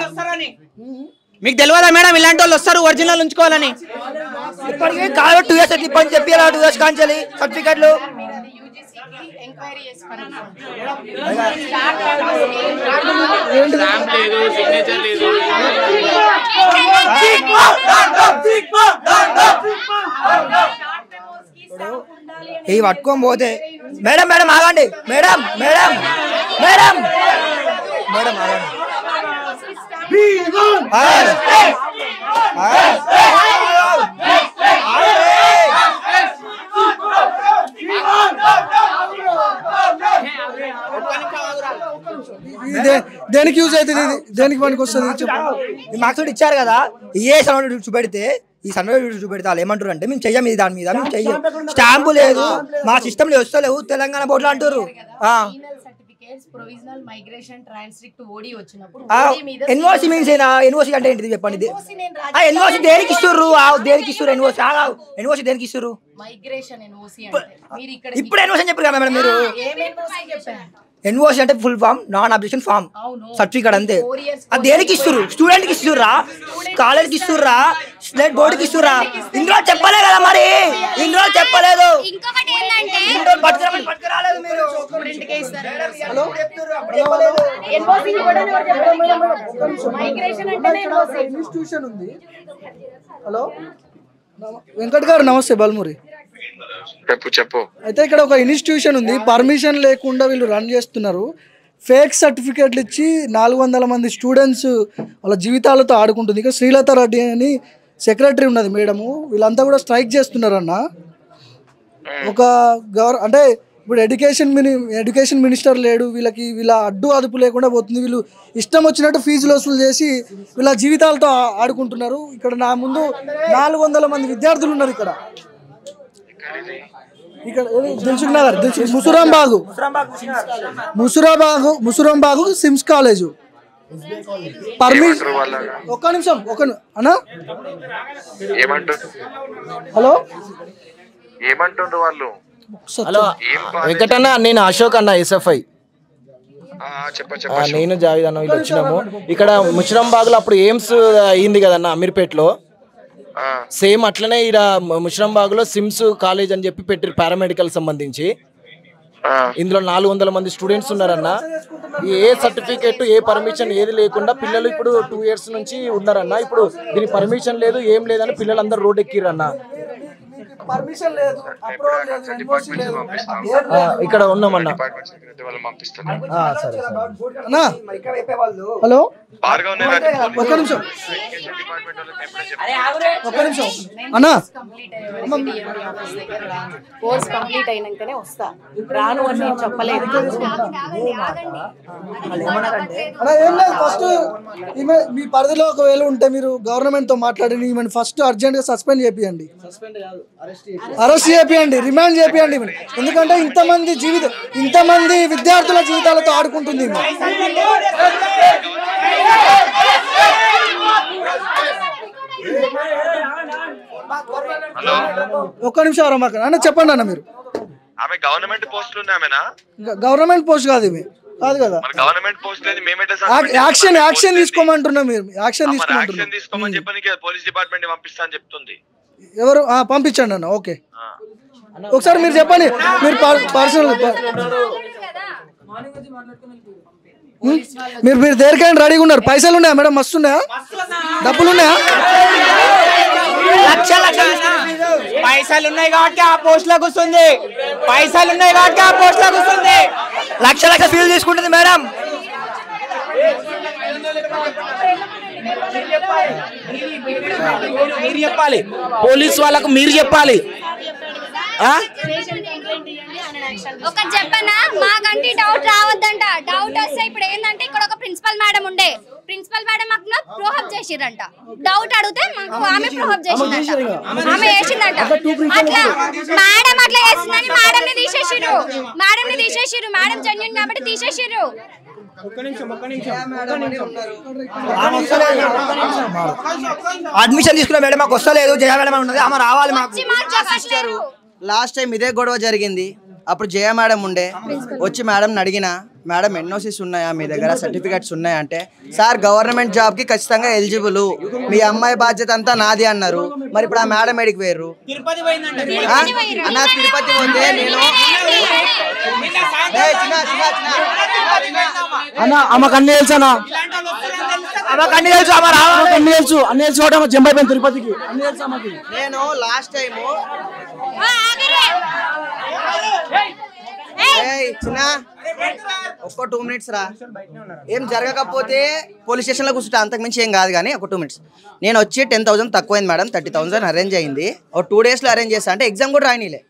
S7: మీకు తెలియదా మేడం ఇలాంటి వాళ్ళు వస్తారు ఒరిజినల్ ఉంచుకోవాలని?
S5: ఇప్పటికీ కాదు 2 years ఎట్లా పని చెప్పి 2 years కాంచాలి సర్టిఫికెట్లు. ఇవి పట్టుకొని పోతే మేడం ఆగండి మేడం ఆగండి.
S3: దేనికి యూజ్ అవుతుంది, దేనికి పనికి వస్తుంది?
S5: మాకు ఇచ్చారు కదా, ఏ సర్టిఫికేట్ చూపెడితే ఈ సర్టిఫికేట్ చూపెడితే వాళ్ళు ఏమంటారు అంటే మేము చెయ్యం, ఇది దాని మీద మేము చెయ్యం, స్టాంపు లేదు, మా సిస్టమ్ లో వస్తలేవు, తెలంగాణ బోర్డులో అంటారు.
S10: ప్రొవిజనల్ మైగ్రేషన్ ట్రాన్స్క్రిప్ట్ ఓడి వచ్చినప్పుడు
S5: ఎన్ఓసి మీన్స్ ఎన్ఓసి అంటే ఏంటిది చెప్పండి. ఎన్ఓసి దేనికి ఇస్తుర్రు? ఎన్ఓసి దేనికి ఇస్తుర్రు?
S10: మైగ్రేషన్ ఎన్ఓసి అంటే మీరు ఇక్కడ
S5: ఇప్పుడు ఎన్ఓసి అని చెప్పారు కదా మేడం మీరు. ఎన్ఓసి అంటే full form non objection form certificate అంతే. అది దేనికి ఇస్తుర్రు? స్టూడెంట్ కి ఇస్తుర్రా, కాలేజ్ కి ఇస్తుర్రా, స్టేట్ బోర్డు కి ఇస్తుర్రా? ఇందులో చెప్పలే కదా మరి, ఇందులో చెప్పలేదు. పట్టుకురాలేదు మీరు.
S3: ఇన్స్టిట్యూషన్ ఉంది. హలో వెంకట్ గారు నమస్తే. బల్మూరి
S14: చెప్పు.
S3: అయితే ఇక్కడ ఒక ఇన్స్టిట్యూషన్ ఉంది, పర్మిషన్ లేకుండా వీళ్ళు రన్ చేస్తున్నారు. ఫేక్ సర్టిఫికేట్లు ఇచ్చి 400 మంది స్టూడెంట్స్ వాళ్ళ జీవితాలతో ఆడుకుంటుంది. ఇక శ్రీలత రెడ్డి అని సెక్రటరీ ఉన్నది మేడము, వీళ్ళంతా కూడా స్ట్రైక్ చేస్తున్నారన్న. ఒక అంటే ఇప్పుడు ఎడ్యుకేషన్ మినిస్టర్ లేడు, వీళ్ళ అడ్డు అదుపు లేకుండా పోతుంది. వీళ్ళు ఇష్టం వచ్చినట్టు ఫీజులు వసూలు చేసి వీళ్ళ జీవితాలతో ఆడుకుంటున్నారు. ఇక్కడ నా ముందు 400 మంది విద్యార్థులు ఉన్నారు. ఇక్కడ Dilsukhnagar, Musarambagh SIMS college. Permission ఒక్క నిమిషం అన్నా. హలో
S14: ఏమంటుండ్రు వాళ్ళు?
S9: హలో వెంకటన్న, నేను అశోక్ అన్న, SFI. నేను జావేద్ అన్న వీళ్ళు వచ్చినాము. ఇక్కడ ముషిరంబాగ్లో అప్పుడు ఎయిమ్స్ అయింది కదన్న అమీర్పేటలో, సేమ్ అట్లనే ఇక్కడ ముషిరంబాగ్లో సిమ్స్ కాలేజ్ అని చెప్పి పెట్టారు పారామెడికల్ సంబంధించి. ఇందులో 400 మంది స్టూడెంట్స్ ఉన్నారన్న. ఏ సర్టిఫికేట్ ఏ పర్మిషన్ ఏది లేకుండా పిల్లలు ఇప్పుడు 2 years నుంచి ఉన్నారన్న. ఇప్పుడు దీని పర్మిషన్ లేదు ఏం లేదని పిల్లలందరూ రోడ్ ఎక్కిరన్న. ఇక్కడ ఉన్నామన్నా. సరే
S3: హలో
S14: ఒక్క నిమిషం
S3: అన్నా
S10: కోర్స్ కంప్లీట్ అయినాకనే వస్తా. రాను అని నేను చెప్పలేదు.
S3: ఫస్ట్ ఈమె మీ పరిధిలో ఒకవేళ ఉంటే మీరు గవర్నమెంట్ తో మాట్లాడి ఈమెను ఫస్ట్ అర్జెంట్ గా సస్పెండ్ చేపియండి, అరెస్ట్ చేపియండి, రిమాండ్ చేపియండి. ఎందుకంటే ఇంతమంది విద్యార్థుల జీవితాలతో ఆడుకుంటుంది. ఒక్క నిమిషం రమాకర్ అన్న చెప్పండి అన్న. మీరు
S14: గవర్నమెంట్ పోస్ట్
S3: గవర్నమెంట్ పోస్ట్ కాదు ఇవి కాదు కదా.
S14: గవర్నమెంట్ పోస్ట్
S3: యాక్షన్ తీసుకోమంటున్నా. మీరు యాక్షన్
S14: తీసుకోమని చెప్పని పోలీస్ డిపార్ట్మెంట్ పంపిస్తా అని చెప్తుంది.
S3: ఎవరు పంపించండి అన్న. ఓకే ఒకసారి మీరు చెప్పండి. మీరు పర్సనల్ మీరు దేనికైనా రెడీగా ఉన్నారు. పైసలు ఉన్నాయా మేడం? మస్తు ఉన్నాయా? డబ్బులు ఉన్నాయా?
S7: పైసలు ఉన్నాయి కాబట్టి ఆ పోస్ట్ లో కూర్చుంది. పైసలు ఉన్నాయి కాబట్టి ఆ పోస్ట్ లో కూర్చుంది. లక్ష ఫీజు తీసుకుంటుంది మేడం.
S9: మీరు చెప్పాలి, పోలీస్ వాళ్ళకు మీరు చెప్పాలి.
S4: ఒక చెప్పనా, మాకంటే డౌట్ రావద్దంట. డౌట్ వస్తే ఇప్పుడు ఏంటంటే ఇక్కడ ఒక ప్రిన్సిపల్ మేడం ఉండే, ప్రిన్సిపల్ మేడం మాకు ప్రోహబ్ చేసిరంట. డౌట్ అడిగితే మాకు ఆమె ప్రోహబ్ చేసిందంట, ఆమె వేసిందంట. అట్లా మేడం అట్లా చేసిందని మేడం ని తీసేసిరు. మేడం జెన్యూన్ కాబట్టి తీసేసిరు.
S5: అడ్మిషన్ తీసుకున్న మేడం మాకు వస్తలేదు. జయ మేడం ఉన్నది, ఆమె రావాలి మాకు.
S15: లాస్ట్ టైం ఇదే గొడవ జరిగింది. అప్పుడు జయ మేడం ఉండే, వచ్చి మేడం అడిగిన, మేడం ఎన్ఓసిస్ ఉన్నాయా మీ దగ్గర, సర్టిఫికెట్స్ ఉన్నాయా అంటే, సార్ గవర్నమెంట్ జాబ్కి ఖచ్చితంగా ఎలిజిబుల్, మీ అమ్మాయి బాధ్యత అంతా నాది అన్నారు. మరి ఇప్పుడు ఆ మేడం ఎడికి పోయారు అన్న. తిరుపతి పోతే నేను
S2: అన్న ఆమెకు అన్ని తెలుసు అన్న, అన్ని తెలుసు అన్ని తెలుసు అన్ని తెలుసు కాబట్టి జంప్ అయిపోయింది తిరుపతికి. అన్ని తెలుసు అమ్మకి.
S15: నేను లాస్ట్ టైము చిన్న ఒక్క 2 minutes రా, ఏం జరగకపోతే పోలీస్ స్టేషన్లో కూర్చుంటా, అంతకుమించి ఏం కాదు. కానీ ఒక 2 minutes నేను వచ్చి 10,000 తక్కువైంది మేడం, 30,000 అరేంజ్ అయింది. ఒక 2 daysలో అరేంజ్ చేస్తా అంటే ఎగ్జామ్ కూడా రాయనీలే.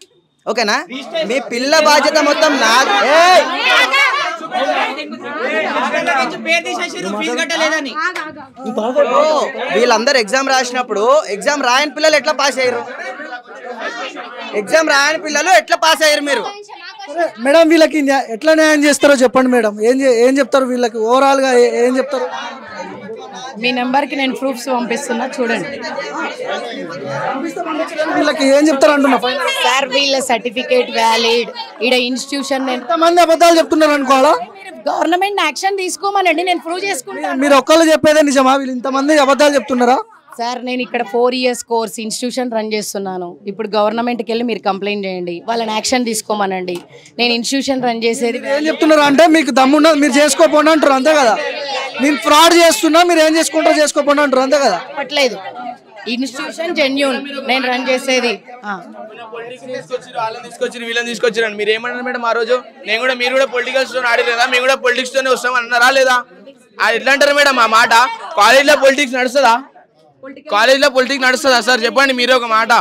S15: ఓకేనా? మీ పిల్ల బాధ్యత మొత్తం నాది. వీళ్ళందరూ ఎగ్జామ్ రాసినప్పుడు ఎగ్జామ్ రాయని పిల్లలు ఎట్లా పాస్ అయ్యారు? ఎగ్జామ్ రాయని పిల్లలు ఎట్లా పాస్ అయ్యారు మీరు?
S3: మేడం వీళ్ళకి ఎట్లా న్యాయం చేస్తారో చెప్పండి మేడం. ఏం చెప్తారు వీళ్ళకి? ఓవరాల్ గా ఏం చెప్తారు?
S10: మీ నెంబర్కి నేను ప్రూఫ్స్ పంపిస్తున్నా, చూడండి.
S3: వీళ్ళకి ఏం చెప్తారు అంటున్నా
S10: సార్, వీళ్ళ సర్టిఫికేట్ వ్యాలిడ్. ఈడ ఇన్స్టిట్యూషన్
S3: ఎంతమంది అబద్ధాలు చెప్తున్నారు అనుకోవాలా?
S10: గవర్నమెంట్ యాక్షన్ తీసుకోమనండి, నేను ప్రూవ్ చేసుకుంటాను.
S3: మీరు ఒక్కళ్ళు చెప్పేదే నిజమా? వీళ్ళు ఇంతమంది అబద్ధాలు చెప్తున్నారా?
S10: సార్ నేను ఇక్కడ 4 years కోర్స్ ఇన్స్టిట్యూషన్ రన్ చేస్తున్నాను. ఇప్పుడు గవర్నమెంట్కి వెళ్ళి మీరు కంప్లైంట్ చేయండి, వాళ్ళని యాక్షన్ తీసుకోమనండి. నేను ఇన్స్టిట్యూషన్ రన్ చేసేది.
S3: ఏం చెప్తున్నారు అంటే మీకు దమ్మున్న మీరు చేసుకోపోండి అంటారు, అంతే కదా? నేను ఫ్రాడ్ చేస్తున్నా, మీరు ఏం చేసుకుంటారో చేసుకోపోండి అంటారు, అంతే కదా?
S10: చెప్పట్లేదు. ఇన్స్టిట్యూషన్ జెన్యూన్ నేను రన్ చేసేది.
S9: వీళ్ళని తీసుకొచ్చారు. మీరు ఏమన్నారు మేడం ఆ రోజు? మీరు కూడా పొలిటికల్స్ తో ఆడారు కదా, మేము కూడా పొలిటిక్స్ తోనే వస్తాం అన్నారా లేదా? ఎట్లా అంటారు మేడం ఆ మాట? కాలేజ్లో పొలిటిక్స్ నడుస్తుందా? కాలేజ్లో పొలిటిక్స్ నడుస్తుందా సార్? చెప్పండి మీరు ఒక మాట.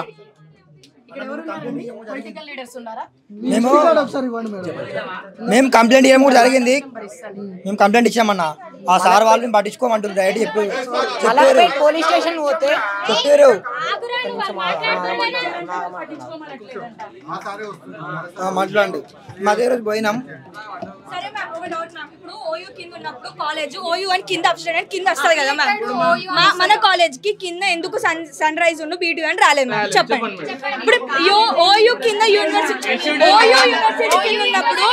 S5: మేము కంప్లైంట్ ఇవ్వడం కూడా జరిగింది. మేము కంప్లైంట్ ఇచ్చామన్నా, ఆ సార్ వాళ్ళు పట్టించుకోమంటారు. డైరెక్ట్ చెప్పారు
S10: పోలీస్ స్టేషన్ పోతే
S5: చెప్పారు మాట్లాడండి. మా దగ్గర పోయినాం.
S13: సరే మ్యామ్, ఒక డౌట్ మ్యామ్. ఇప్పుడు ఓయూ కింద ఉన్నప్పుడు కాలేజ్ ఓయూ అని కింద ఆప్షన్ కింద వస్తుంది కదా మ్యామ్. మన కాలేజ్ కి కింద ఎందుకు సన్ రైజ్ ఉన్న బీటీ అని రాలేదు మ్యామ్, చెప్పండి. ఇప్పుడు ఓయూ కింద యూనివర్సిటీ కింద ఉన్నప్పుడు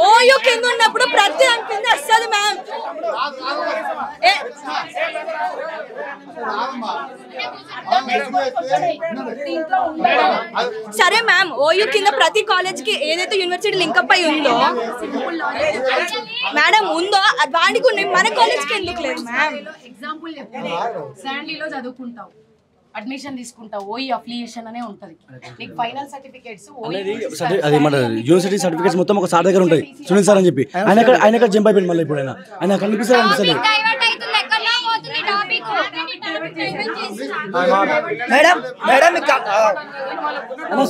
S13: ఓయూ కింద ఉన్నప్పుడు ప్రతి దాని కింద వస్తుంది మ్యామ్. సరే మ్యామ్, ఓయూ కింద ప్రతి కాలేజ్ కి ఏదైతే యూనివర్సిటీ లింకప్ అయి ఉందో మేడం ఉందో వాడికి మన కాలేజ్ కి ఎందుకు లేదు మ్యామ్?
S10: ఎగ్జాంపుల్ చెప్తే శాండీలో చదువుకుంటావు, అడ్మిషన్ తీసుకుంటావు, ఓఈ అఫిలియేషన్ అనే ఉంటది. నీకు ఫైనల్ సర్టిఫికేట్స్
S2: అది మన యూనివర్సిటీ సర్టిఫికేట్స్ మొత్తం ఒక సార్ దగ్గర ఉంటాయి, సునీల్ సార్ అని చెప్పి. ఆయన జంప్ అయిపోయింది మళ్ళీ. ఇప్పుడు ఆయన కనిపిస్తారు అనిపిస్తుంది.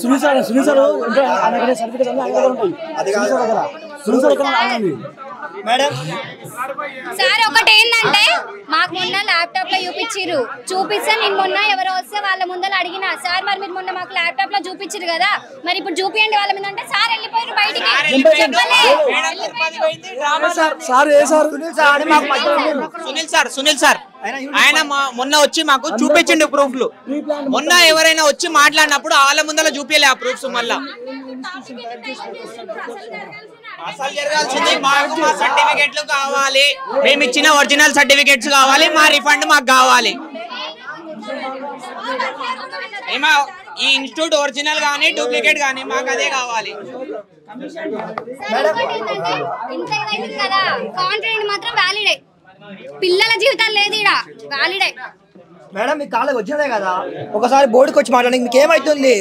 S2: సునీల్ సార్ ఆయన సర్టిఫికేట్స్ అన్ని ఆయన దగ్గర ఉంటాయి. సునీల్ సార్ ఎక్కడ
S4: మేడం సార్ ఒకటి ఏంటంటే మాకు మొన్న ల్యాప్టాప్ లో చూపిస్తే నేను మొన్న ఎవరో వస్తే వాళ్ళ ముందర అడిగిన సార్ మరి మీరు మొన్న మాకు ల్యాప్టాప్ లో చూపించారు కదా, మరి ఇప్పుడు చూపియండి వాళ్ళ మీద అంటే సార్ వెళ్ళిపోయారు బయటికి.
S7: సునీల్ సార్ ఆయన మొన్న వచ్చి మాకు చూపించిండు ప్రూఫ్లు. మొన్న ఎవరైనా వచ్చి మాట్లాడినప్పుడు వాళ్ళ ముందర చూపించలే ఆ ప్రూఫ్స్. మళ్ళా అసలు జరగాల్సింది మాకు మా సర్టిఫికెట్లు కావాలి, మేము ఇచ్చిన ఒరిజినల్ సర్టిఫికెట్స్ కావాలి, మా రిఫండ్ మాకు కావాలి. ఏమో ఈ ఇన్స్టిట్యూట్ ఒరిజినల్ గానీ డూప్లికేట్ గానీ మాకు అదే కావాలి.
S4: మాత్రం వ్యాలిడే, పిల్లల జీవితాలు లేదు ఇక్కడ వ్యాలిడే.
S5: మేడం మీ కాలేజ్ వచ్చినదే కదా, ఒకసారి బోర్డుకి వచ్చి మాట్లాడండి. మీకు ఏమైతుంది?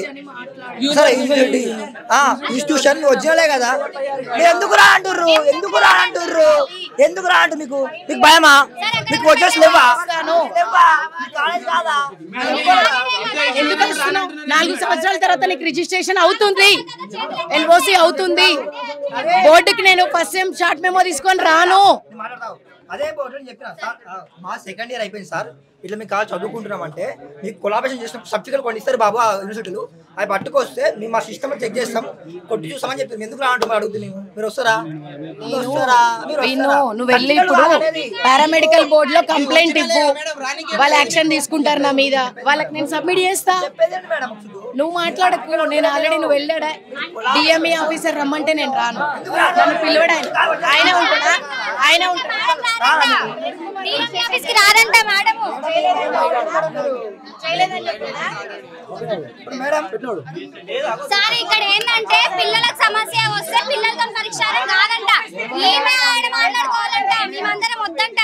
S5: ఇన్స్టిట్యూషన్ ఒరిజినలే కదా, ఎందుకు రా అంటుర్రు? మీకు భయమా? మీకు వచ్చేసి లేవా?
S10: 4 సంవత్సరాల తర్వాత నీకు రిజిస్ట్రేషన్ అవుతుంది, ఎన్ఓసి అవుతుంది. బోర్డుకి నేను ఫస్ట్ టైం షార్ట్ మెమో తీసుకొని రాను.
S5: అదే బోర్డు చెప్పిన సార్, మా సెకండ్ ఇయర్ అయిపోయింది సార్, ఇట్లా మీకు కాదు చదువుకుంటున్నాం అంటే మీకు కొలాబరేషన్ చేసిన సర్టిఫికేట్ కొన్ని ఇస్తారు బాబు ఆ యూనివర్సిటీలు, అవి పట్టుకొస్తే మేము మా సిస్టమ్ చెక్ చేస్తాం, కొట్టి చూస్తామని చెప్పి ఎందుకు రా అంటున్నారు అడుగుతున్నాం. మీరు వస్తారా?
S10: నువ్వు వెళ్ళి ఇప్పుడు పారామెడికల్ బోర్డు లో కంప్లైంట్ ఇవ్వు, వాళ్ళు యాక్షన్ తీసుకుంటారు నా మీద, వాళ్ళకి నేను సబ్మిట్ చేస్తా. నువ్వు మాట్లాడకు, నేను ఆల్రెడీ నువ్వు వెళ్ళాడా డిఎంఈ ఆఫీసర్ రమ్మంటే నేను రాను, నన్ను పిలవడా ఆయన ఉంటాడా?
S4: సార్ ఇక్కడ ఏంటంటే పిల్లలకు సమస్య వస్తే పిల్లలతో పరిష్కారం కాదంట, ఏమే ఆయన మాట్లాడుకోవాలంట, మేమందరం వద్దంట,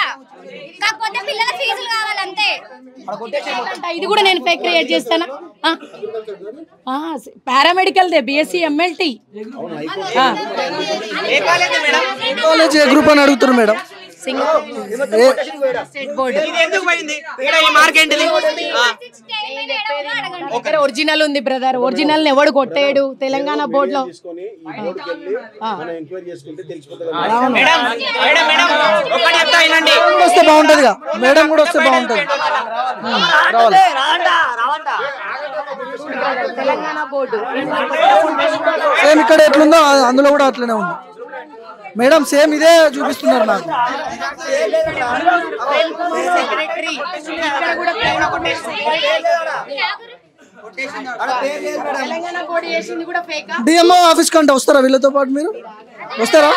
S4: కాకపోతే పిల్లల ఫీజులు కావాలంతే.
S10: ఇది కూడా నేను ఫేక్ క్రియేట్ చేస్తానా? Paramedical they BSc MLT
S3: college A group అని అడుగుతారు మేడం?
S10: ఒరిజినల్ ఉంది బ్రదర్, ఒరిజినల్ ఎవడు కొట్టాడు తెలంగాణ బోర్డు లో?
S3: వస్తే బాగుంటది, మేడం కూడా వస్తే బాగుంటది.
S10: తెలంగాణ బోర్డు
S3: సేమ్ ఇక్కడ ఎట్లుందో అందులో కూడా అట్లనే ఉంది మేడం, సేమ్ ఇదే చూపిస్తున్నారు నాకు. డిఎంఓ ఆఫీస్ కంటే వస్తారా వీళ్ళతో పాటు? మీరు వస్తారా?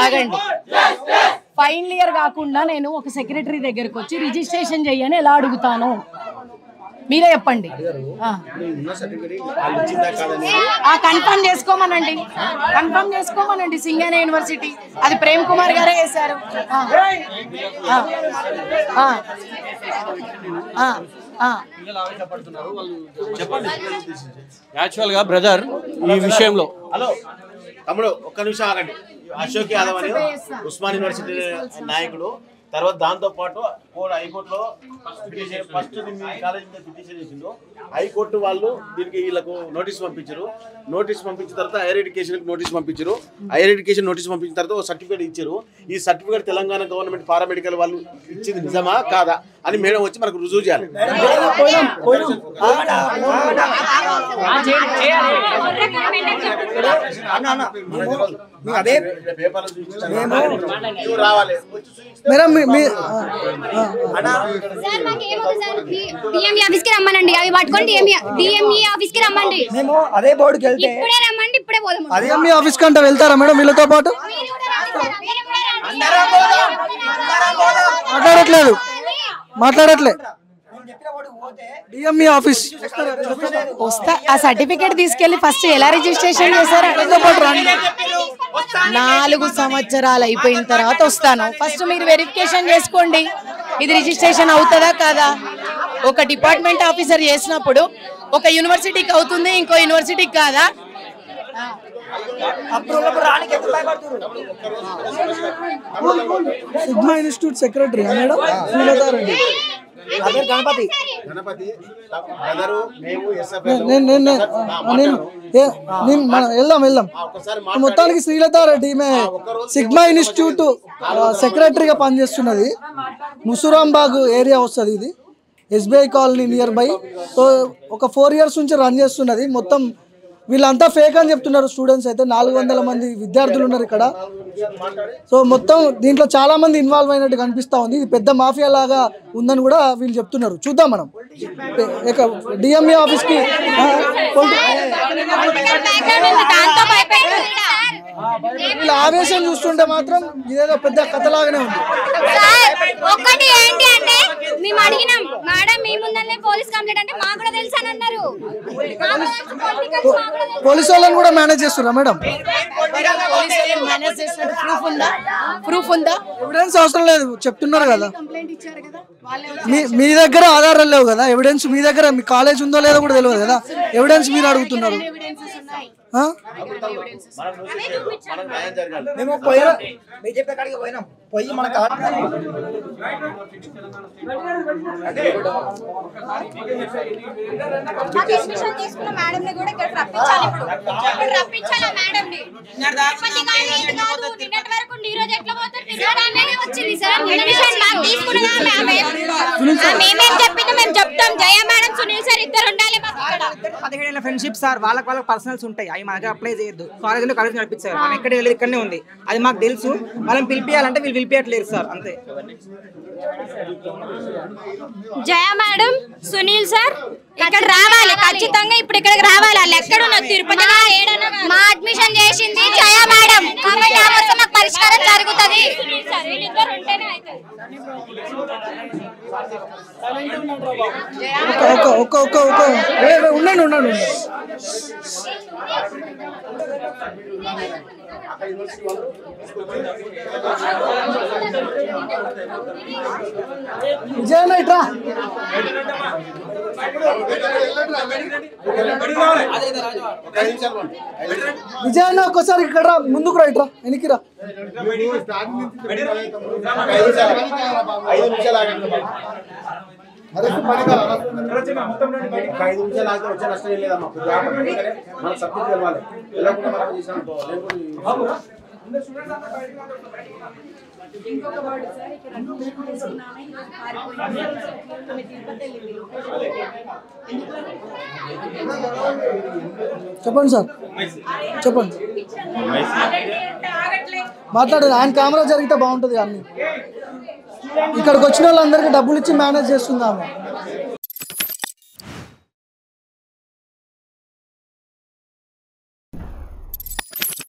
S10: ఆగండి. ఫైనల్ ఇయర్ కాకుండా నేను ఒక సెక్రటరీ దగ్గరకు వచ్చి రిజిస్ట్రేషన్ చెయ్యని ఎలా అడుగుతాను? మీరే చెప్పండి. కన్ఫర్మ్ చేసుకోమనండి సింగరేణి యూనివర్సిటీ, అది ప్రేమ్ కుమార్ గారే చేశారు.
S16: యాక్చువల్గా బ్రదర్ ఈ విషయంలో హలో తమ్ముడు ఒక్క నిమిషం ఆగండి. అశోక్ యాదవ్ అని ఉస్మాన్ యూనివర్సిటీ నాయకుడు, తర్వాత దాంతో పాటు హైకోర్టులో ఫస్ట్ కాలేజ్ మీద పిటిషన్ చేసిండు. హైకోర్టు వాళ్ళు దీనికి వీళ్ళకు నోటీస్ పంపించారు. నోటీస్ పంపించిన తర్వాత హైయర్ ఎడ్యుకేషన్ నోటీస్ పంపించారు. హైయర్ ఎడ్యుకేషన్ నోటీస్ పంపించిన తర్వాత ఒక సర్టిఫికేట్ ఇచ్చారు. ఈ సర్టిఫికేట్ తెలంగాణ గవర్నమెంట్ పారామెడికల్ వాళ్ళు ఇచ్చింది నిజమా కాదా అని మేడం వచ్చి మనకు రుజువు చేయాలి.
S3: మేడం
S4: సార్ మాకేమవుతుంది సార్ డిఎంఈ ఆఫీస్ కి రమ్మనండి అవి పట్టుకొని డిఎంఈ ఆఫీస్ కి రమ్మండి
S5: మేము అదే బోర్డుకి వెళ్తే
S4: ఇప్పుడే రమ్మండి ఇప్పుడే పోదాం
S3: డిఎంఈ ఆఫీస్ కంటే వెళ్తారా మేడం వీళ్ళతో పాటు? మాట్లాడట్లే డిఎంఈ ఆఫీస్
S10: వస్తా. ఆ సర్టిఫికేట్ తీసుకెళ్లి ఫస్ట్ ఎలా రిజిస్ట్రేషన్ చేశారు? 4 సంవత్సరాలు అయిపోయిన తర్వాత వస్తాను. ఫస్ట్ మీరు వెరిఫికేషన్ చేసుకోండి ఇది రిజిస్ట్రేషన్ అవుతుందా కాదా. ఒక డిపార్ట్మెంట్ ఆఫీసర్ చేసినప్పుడు ఒక యూనివర్సిటీకి అవుతుంది, ఇంకో యూనివర్సిటీకి కాదా?
S3: Sigma institute secretary madam Srilatha Reddy.
S5: Ganapati
S3: వెళ్దాం. మొత్తానికి శ్రీలతారెడ్డి ఈమె సిగ్మా ఇన్స్టిట్యూట్ సెక్రటరీగా పనిచేస్తున్నది. ముసురాంబాగ్ ఏరియా వస్తుంది ఇది, SBI colony near by. So ఒక 4 years నుంచి రన్ చేస్తున్నది. మొత్తం వీళ్ళంతా ఫేక్ అని చెప్తున్నారు స్టూడెంట్స్ అయితే. 400 మంది విద్యార్థులు ఉన్నారు ఇక్కడ. సో మొత్తం దీంట్లో చాలా మంది ఇన్వాల్వ్ అయినట్టు కనిపిస్తూ ఉంది. ఇది పెద్ద మాఫియా లాగా ఉందని కూడా వీళ్ళు చెప్తున్నారు. చూద్దాం మనం డిఎంఈ ఆఫీస్కి. వీళ్ళ ఆవేశం చూస్తుంటే మాత్రం ఇదేదో పెద్ద కథలాగానే ఉంది.
S4: ఒకటి ఏంటి అంటే మేము అడిగినాం మేడం మీ ముందనే పోలీస్ కంప్లైంట్ అంటే మాకు కూడా తెలుసు అని అన్నారు.
S3: పోలీసు వాళ్ళని కూడా మేనేజ్ చేస్తున్నా మేడం?
S10: ప్రూఫ్ ఉందా?
S3: ఎవిడెన్స్ అవసరం లేదు చెప్తున్నారు కదా. మీ దగ్గర ఆధారాలు లేవు కదా, ఎవిడెన్స్ మీ దగ్గర. మీ కాలేజ్ ఉందో లేదో కూడా తెలియదు కదా, ఎవిడెన్స్ మీరు అడుగుతున్నారు.
S5: మేము పోయినా బీజేపీ కాడికి పోయినాం. పోయి మనకు
S17: ఫ్రెండ్షిప్ సార్ వాళ్ళకి పర్సనల్స్ ఉంటాయి, అవి మనకి అప్లై చేయొద్దు. కాలేజీలో కాలేజ్ నడిపించారు, ఆమె ఎక్కడ వెళ్ళేది ఇక్కడనే ఉంది, అది మాకు తెలుసు. వాళ్ళని పిలిపియాలంటే వీళ్ళు పిలిపియట్లేరు సార్, అంతే.
S6: జయ మేడం, సునీల్ సార్ ఇక్కడ రావాలి ఖచ్చితంగా. ఇప్పుడు ఇక్కడికి రావాలి. వాళ్ళు ఎక్కడ ఉన్నారు? తిరుపతి
S4: మా అడ్మిషన్ చేసింది జయ మేడం కాబట్టి ఆ కోసం మాకు పరిష్కారం జరుగుతుంది.
S3: ఉండండి. విజయనైట్రా విజయన్న ఒక్కసారి ఇక్కడ ముందుకు రా, ఇట్రా వెనక్కిరా. చెప్పండి సార్, చెప్పండి. మాట్లాడారు. ఆయన కెమెరా జరిగితే బాగుంటుంది. అన్ని ఇక్కడికి వచ్చిన వాళ్ళందరికీ డబ్బులు ఇచ్చి మేనేజ్ చేస్తుంది ఆమె.